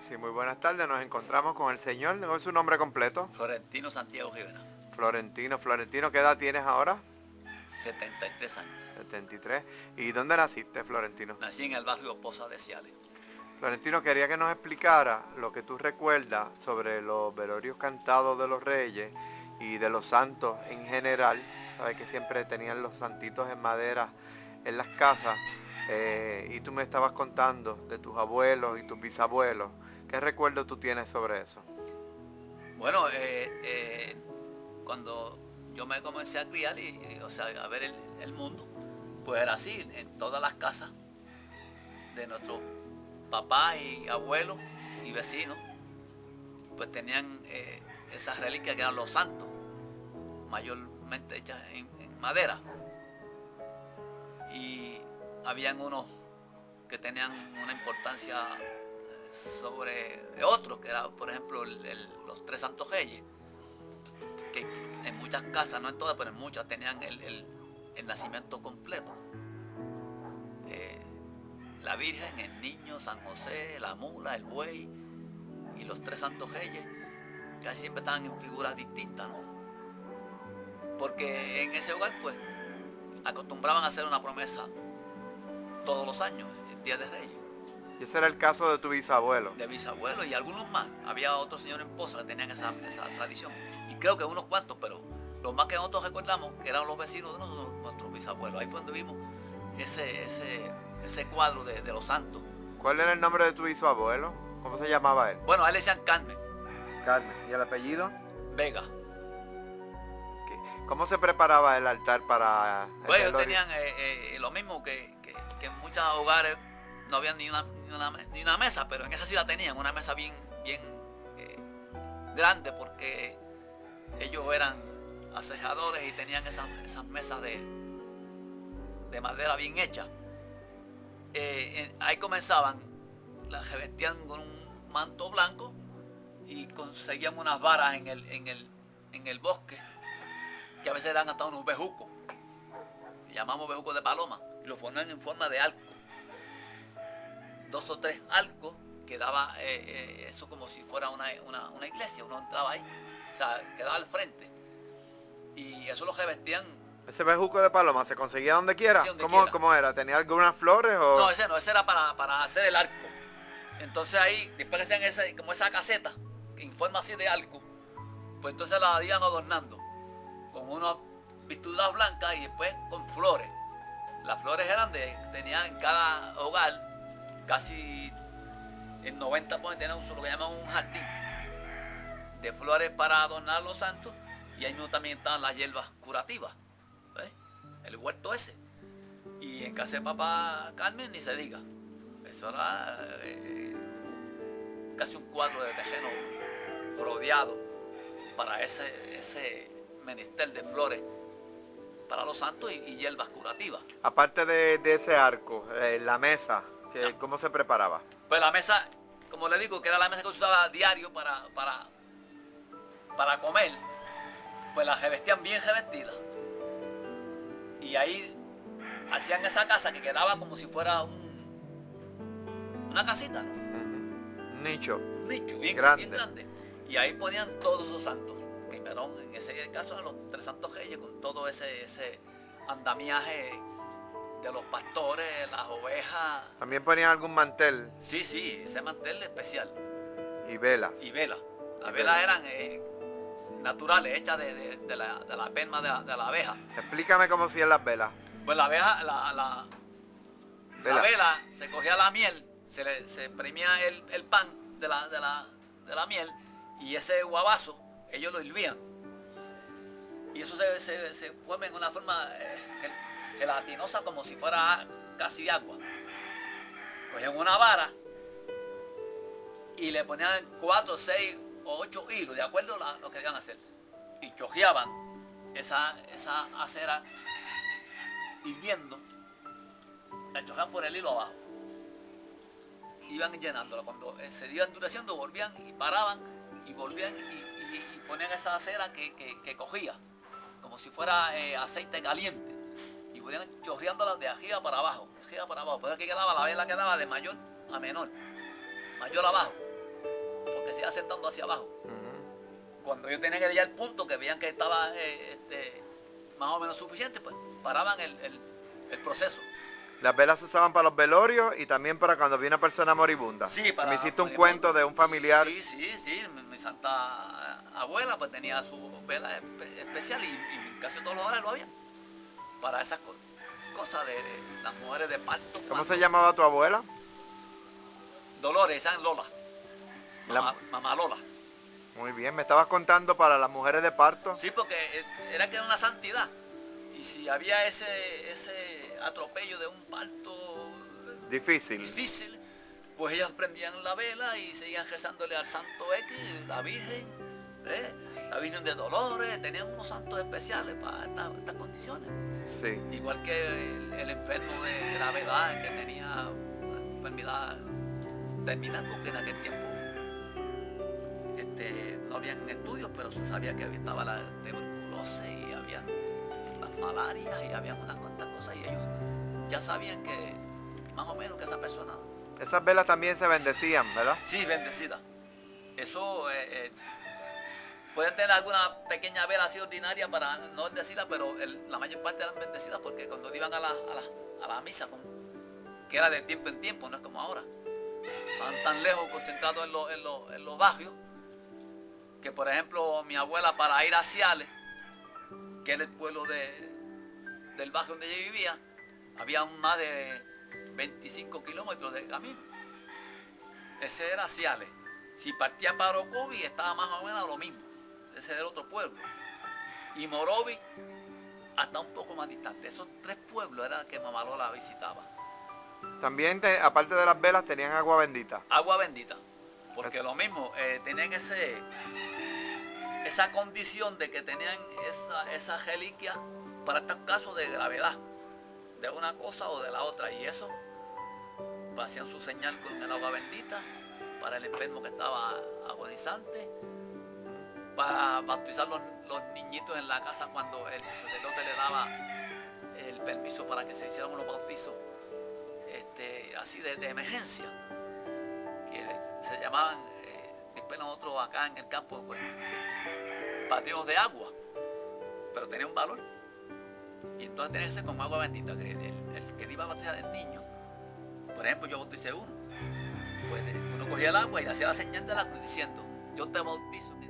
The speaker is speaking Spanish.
Sí, muy buenas tardes. Nos encontramos con el señor. ¿Cuál es su nombre completo? Florentino Santiago Rivera, Florentino, ¿qué edad tienes ahora? 73 años. 73. ¿Y dónde naciste, Florentino? Nací en el barrio Poza de Ciales. Florentino, quería que nos explicara lo que tú recuerdas sobre los velorios cantados de los reyes y de los santos en general. Sabes que siempre tenían los santitos en madera en las casas. Y tú me estabas contando de tus abuelos y tus bisabuelos. ¿Qué recuerdo tú tienes sobre eso? Bueno, cuando yo me comencé a criar o sea, a ver el mundo, pues era así, en todas las casas de nuestros papás y abuelos y vecinos, pues tenían esas reliquias que eran los santos, mayormente hechas en madera. Y habían unos que tenían una importancia sobre otros, que era, por ejemplo, los tres santos reyes, que en muchas casas, no en todas, pero en muchas, tenían el nacimiento completo. La Virgen, el niño, San José, la mula, el buey y los tres santos reyes casi siempre estaban en figuras distintas, ¿no? Porque en ese hogar, pues, acostumbraban a hacer una promesa todos los años, el Día de Reyes. Y ese era el caso de tu bisabuelo. De bisabuelos y algunos más. Había otros señores en Poza que tenían esa tradición. Y creo que unos cuantos, pero los más que nosotros recordamos, que eran los vecinos de nosotros, nuestros bisabuelos. Ahí fue donde vimos ese cuadro de los santos. ¿Cuál era el nombre de tu bisabuelo? ¿Cómo se llamaba él? Bueno, a él le decían Carmen Carmen. ¿Y el apellido? Vega. ¿Cómo se preparaba el altar para el Pues ellos velorio? tenían lo mismo que en muchos hogares no había ni una mesa, pero en esa sí la tenían, una mesa bien grande, porque ellos eran acejadores y tenían esas mesas de madera bien hechas. Ahí comenzaban, las revestían con un manto blanco y conseguían unas varas en el bosque, que a veces eran hasta unos bejucos, que llamamos bejucos de paloma, y los ponían en forma de arco. 2 o 3 arcos, que daba eso como si fuera una iglesia. Uno entraba ahí, o sea, quedaba al frente, y eso lo revestían. ¿Ese bejuco de paloma se conseguía donde quiera? Sí, donde ¿Cómo, quiera. ¿Cómo era? ¿Tenía algunas flores o...? No, ese era para hacer el arco. Entonces ahí, después que hacían como esa caseta, en forma así de arco, pues entonces la iban adornando con unas vestiduras blancas y después con flores. Las flores eran tenían en cada hogar, casi el 90% tenían lo que llaman un jardín de flores para adornar los santos, y ahí mismo también estaban las hierbas curativas, ¿ves? El huerto ese. Y en casa de papá Carmen ni se diga. Eso era casi un cuadro de tejeno rodeado para ese menester de flores para los santos y hierbas curativas. Aparte de ese arco, la mesa, ¿cómo se preparaba? Pues la mesa, como le digo, que era la mesa que se usaba diario para comer, pues la revestían bien revestida. Y ahí hacían esa casa que quedaba como si fuera una casita, ¿no? Un nicho. Un nicho bien grande. Y ahí ponían todos esos santos. Primero, en ese caso, eran los tres santos reyes, con todo ese andamiaje de los pastores, las ovejas. También ponían algún mantel Sí, ese mantel especial. y velas. Y velas. Las velas eran naturales, hechas de la perma de la abeja. Explícame cómo hacían las velas. Pues la abeja, la vela, se cogía la miel, se exprimía el pan de la miel, y ese guabazo ellos lo hirvían. Y eso se forma en una forma gelatinosa, como si fuera casi agua. Cogían una vara y le ponían 4, 6 o 8 hilos, de acuerdo a lo que iban a hacer. Y chojeaban esa acera hirviendo, la chojaban por el hilo abajo. Iban llenándola. Cuando se iba endureciendo, volvían y paraban y volvían y ponían esa acera que cogía, como si fuera aceite caliente. Y volvían chorreándola de arriba para abajo, Por eso que la vela quedaba de mayor a menor, mayor abajo. asentando hacia abajo. Ujú. Cuando ellos tenían que llegar al punto que veían que estaba más o menos suficiente, pues paraban el proceso. Las velas se usaban para los velorios y también para cuando había una persona moribunda. Sí, para Me hiciste un moribunda. cuento de un familiar. Sí. Mi santa abuela pues tenía su vela especial y casi todos los hogares lo habían. Para esas cosas de las mujeres de parto. ¿Cómo se llamaba tu abuela? Dolores, esa es Lola. Mamá Lola. Muy bien, me estabas contando para las mujeres de parto. Sí, porque era que era una santidad. Y si había ese atropello de un parto Difícil. pues ellas prendían la vela y seguían rezándole al santo X, la Virgen, la Virgen de Dolores, tenían unos santos especiales para estas condiciones. Sí. Igual que el enfermo de gravedad que tenía una enfermedad terminal, porque en aquel tiempo no habían estudios, pero se sabía que estaba la tuberculosis y había las malarias y había unas cuantas cosas y ellos ya sabían que más o menos que esa persona... Esas velas también se bendecían, ¿verdad? Sí, bendecida. Eso pueden tener alguna pequeña vela así ordinaria para no bendecirla, pero la mayor parte eran bendecidas porque cuando iban a la misa, que era de tiempo en tiempo, no es como ahora, estaban tan lejos concentrados en los barrios, que por ejemplo mi abuela para ir a Ciales, que era el pueblo del barrio donde ella vivía, había más de 25 kilómetros de camino. Ese era Ciales. Si partía para Orocovi estaba más o menos lo mismo. Ese era el otro pueblo. Y Morovi hasta un poco más distante. Esos tres pueblos era que Mamá Lola visitaba. También, aparte de las velas, tenían agua bendita. Agua bendita. Porque lo mismo, tenían esa condición de que tenían esas reliquias para estos casos de gravedad, de una cosa o de la otra. Y eso, hacían su señal con el agua bendita para el enfermo que estaba agonizante, para bautizar los niñitos en la casa cuando el sacerdote le daba el permiso para que se hicieran unos bautizos así de emergencia, que se llamaban, después nosotros acá en el campo, pues, padrinos de agua, pero tenía un valor. Y entonces tenía que ser con agua bendita, que el que iba a bautizar el niño, por ejemplo, yo bauticé uno, pues uno cogía el agua y le hacía la señal de la cruz diciendo, yo te bautizo en